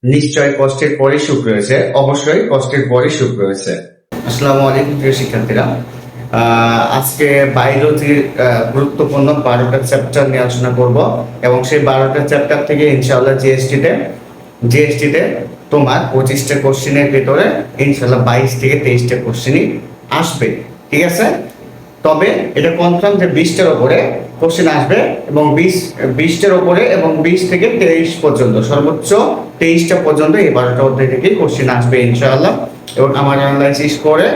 নিশ্চয় কষ্টের পরে সুখ রয়েছে, অবশ্যই কষ্টের পরে সুখ রয়েছে। আসসালামু আলাইকুম প্রিয় শিক্ষার্থীরা। আজকে বায়োলজির গুরুত্বপূর্ণ 12টা চ্যাপ্টার নিয়ে আলোচনা করব এবং সেই 12টা চ্যাপ্টার থেকে ইনশাআল্লাহ জিএসটিতে তোমার 25টা কোশ্চেনের ভিতরে ইনশাআল্লাহ 22 থেকে 23টা কোশ্চেনই আসবে। ঠিক আছে, তবে এটা কনফার্ম যে 20টার উপরে কোশ্চেন আসবে এবং 20টার উপরে এবং 20 থেকে 23 পর্যন্ত, সর্বোচ্চ 23টা পর্যন্ত এই 12টা অধ্যায় থেকে কোশ্চেন আসবে ইনশাআল্লাহ। এবং আমার অ্যানালাইসিস করে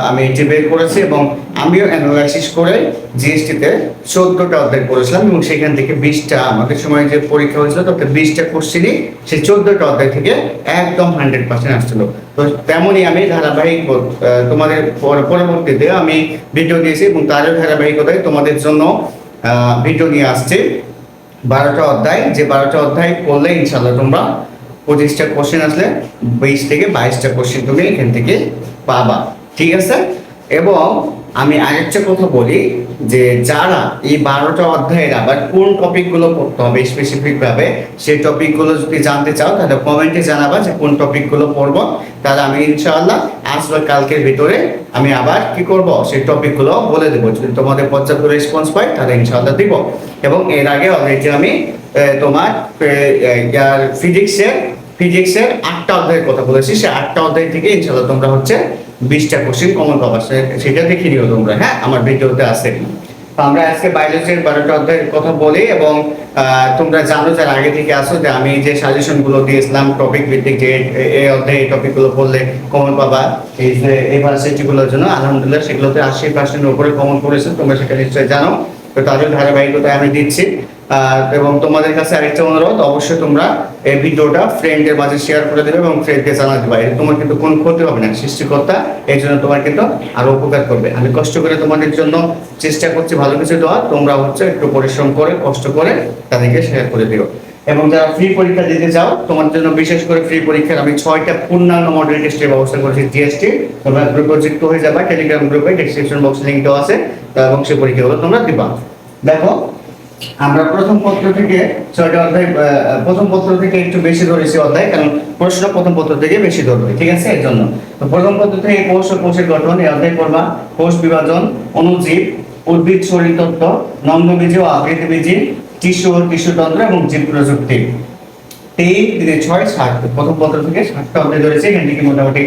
আমি এটি বের করেছি এবং আমিও অ্যানালাইসিস করে জিএসটিতে 14টা অধ্যায় করেছিলাম এবং সেখান থেকে 20টা, আমাদের সময় যে পরীক্ষা হয়েছিল তাতে 20টা কোশ্চেনই সেই 14টা অধ্যায় থেকে একদম 100% আসছিল। তো তেমনই আমি ধারাবাহিক তোমাদের পরবর্তীতে আমি ভিডিও দিয়েছি এবং তারও ধারাবাহিকতায় তোমাদের জন্য ভিডিও নিয়ে আসছে 12টা অধ্যায়, যে 12টা অধ্যায় করলে ইনশাআল্লাহ তোমরা 25টা কোশ্চেন আসলে 20 থেকে 22টা কোশ্চেন তুমি এখান থেকে পাবা। ঠিক আছে, এবং আমি আরেকটা কথা বলি যে যারা এই 12টা অধ্যায়ের আবার কোন টপিকগুলো পড়তে হবে স্পেসিফিক ভাবে, সেই টপিকগুলো যদি জানতে চাও তাহলে কমেন্টে জানাবা যে কোন টপিকগুলো পড়বো। তাহলে আমি ইনশাআল্লাহ আজ বা কালকের ভিতরে আমি আবার কি করব, সেই টপিকগুলো বলে দেবো। যদি তোমাদের পর্যাপ্ত রেসপন্স পাই তাহলে ইনশাআল্লাহ দিব। এবং এর আগে অলরেডি আমি তোমার ফিজিক্সের 8টা অধ্যায়ের কথা বলেছি, সেই 8টা অধ্যায় থেকে ইনশাআল্লাহ তোমরা হচ্ছে 20টা কোশ্চেন কমন পাবা, সেটা দেখে নিও তোমরা। হ্যাঁ, আমার ভিডিওতে আছে। আমরা আজকে বায়োলজির 12টা অধ্যায়ের কথা বলি এবং তোমরা জানো যারা আগে থেকে আসো যে আমি যে সাজেশনগুলো দিয়েছিলাম টপিক ভিত্তিক, যে এই অধ্যায়ে এই টপিকগুলো পড়লে কমন পাবা এই যে ইউনিভার্সিটিগুলোর জন্য, আলহামদুলিল্লাহ সেগুলোতে 80%-এর উপরে কমন করেছে, তোমরা সেটা নিশ্চয়ই জানো। তো তাদের ধারাবাহিকতায় আমি দিচ্ছি। এবং তোমাদের কাছে আরেকটা অনুরোধ, অবশ্যই তোমরা এই ভিডিওটা ফ্রেন্ডদের মাঝে শেয়ার করে দেবে এবং ফ্রেন্ডকে জানা দেবে। এটা তোমার কিন্তু কোনো ক্ষতি হবে না, সৃষ্টিকর্তা এই জন্য তোমার কিন্তু আরো উপকার করবে। আমি কষ্ট করে তোমাদের জন্য চেষ্টা করছি ভালো কিছু দেওয়ার, তোমরা হচ্ছে একটু পরিশ্রম করে কষ্ট করে তাদেরকে শেয়ার করে দিও। এবং যারা ফ্রি পরীক্ষা দিতে চাও তোমাদের জন্য বিশেষ করে ফ্রি পরীক্ষার আমি 6টা পূর্ণাঙ্গ মডেল টেস্টের ব্যবস্থা করেছি জিএসটি। তোমরা গ্রুপে যুক্ত হয়ে যাবা, টেলিগ্রাম গ্রুপে ডেসক্রিপশন বক্সে লিংক দেওয়া আছে, এবং সেই পরীক্ষাগুলো তোমরা দিবা। দেখো, আমরা প্রথম পত্র থেকে 6টা অধ্যায়, প্রথম পত্র থেকে একটু বেশি ধরেছি অধ্যায়, কারণ প্রশ্ন প্রথম পত্র থেকে বেশি ধরবে। ঠিক আছে, এর জন্য তো প্রথম পত্র থেকে কোষ ও কোষের গঠন এই অধ্যায় পড়বা। কোষ বিভাজন, অণুজীব, উদ্ভিদ শরীরতত্ত্ব, নম্ববীজি ও আকৃতিবীজি, টিস্যু ও টিস্যুতন্ত্র এবং জীব প্রযুক্তি। 3, 6, 7 প্রথম পত্র থেকে 7টা অধ্যায় ধরেছি। এখান থেকে মোটামুটি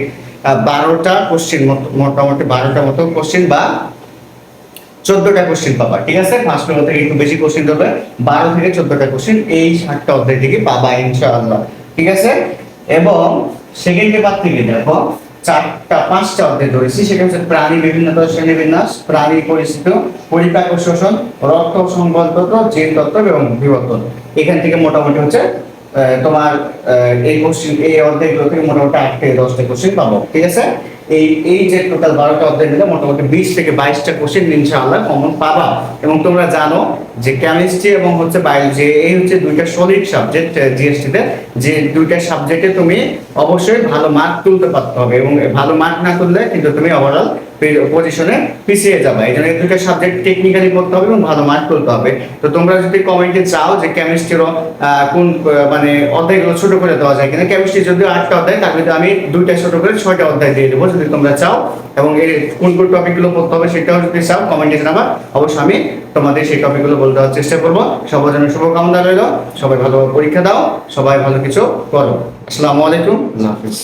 12টা কোশ্চেন, মোটামুটি 12টা মতো কোশ্চেন বা 14টা কোশ্চেন পাবা। ঠিক আছে, ফার্স্ট পেপার থেকে একটু বেশি কোশ্চেন দেবে, 12 থেকে 14টা কোশ্চেন এই 7টা অধ্যায় থেকে পাবা ইনশাআল্লাহ। ঠিক আছে, এবং সেকেন্ড পেপার থেকে দেখো 5টা অধ্যায় ধরেছি, সেটা হচ্ছে প্রাণী বিভিন্নতা শ্রেণীবিন্যাস, প্রাণী পরিস্থিতি, পরিপাক ও শোষণ, রক্ত সংবহনতন্ত্র, জিন তত্ত্ব এবং বিবর্তন। এখান থেকে মোটামুটি হচ্ছে তোমার এই কোশ্চেন, এই অধ্যায়গুলো থেকে মোটামুটি 8 থেকে 10টা কোশ্চেন পাবো। ঠিক আছে, এই যে টোটাল 12টা অধ্যায় মিলে মোটামুটি 20 থেকে 22টা কোশ্চেন ইনশাআল্লাহ কমন পাবা। এবং তোমরা জানো যে কেমিস্ট্রি এবং হচ্ছে বায়োলজি এই হচ্ছে দুইটা সলিড সাবজেক্ট জিএসটিতে, যে দুইটা সাবজেক্টে তুমি অবশ্যই ভালো মার্ক তুলতে পারতে হবে, এবং ভালো মার্ক না তুললে কিন্তু তুমি ওভারঅল পজিশনে পিছিয়ে যাবে। এই জন্য এই দুইটা সাবজেক্ট টেকনিক্যালি করতে হবে এবং ভালো মার্ক তুলতে হবে। তো তোমরা যদি কমেন্টে চাও যে কেমিস্ট্রিরও কোন মানে অধ্যায়গুলো ছোট করে দেওয়া যায় কিনা, কেমিস্ট্রি যদিও 8টা অধ্যায়, তার ভিতরে আমি 2টা ছোট করে 6টা অধ্যায় দিয়ে দেবো যদি তোমরা চাও। এবং এই কোন কোন টপিকগুলো পড়তে হবে সেটাও যদি চাও কমেন্টে জানাবা, অবশ্যই আমি তোমাদের সেই টপিকগুলো বলে দেওয়ার চেষ্টা করবো। সবার জন্য শুভকামনা রইল, সবাই ভালোভাবে পরীক্ষা দাও, সবাই ভালো কিছু করো। আসসালামু আলাইকুম, আল্লাহ হাফিজ।